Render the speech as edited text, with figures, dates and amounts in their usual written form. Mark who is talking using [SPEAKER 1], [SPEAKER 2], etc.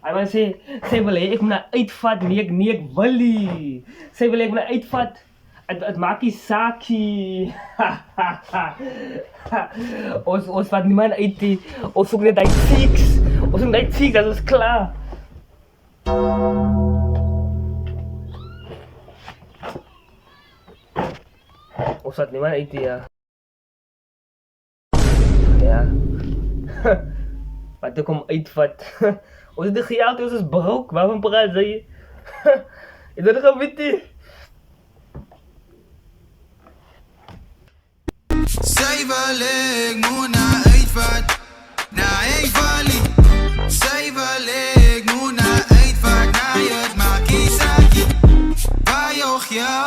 [SPEAKER 1] Hy man sy wil hê ek moet haar uitvat, nee ek wil nie. Sy wil hê ek moet haar uitvat. Het maak nie saakie. Ons vat niemand uit nie. Ons soek net uit fix. Ons soek net fix, dat is klaar. Ons vat niemand uit nie, ja. Ja. Wat ek kom uitvat. Ons het die geld, ons is broek. Waarom praat jy? Is dat gewit nie?
[SPEAKER 2] Sy wil ek moet na uitvat, na Evalie. Sy wil ek moet na uitvat, na het maakie sakie. Waar joch jou,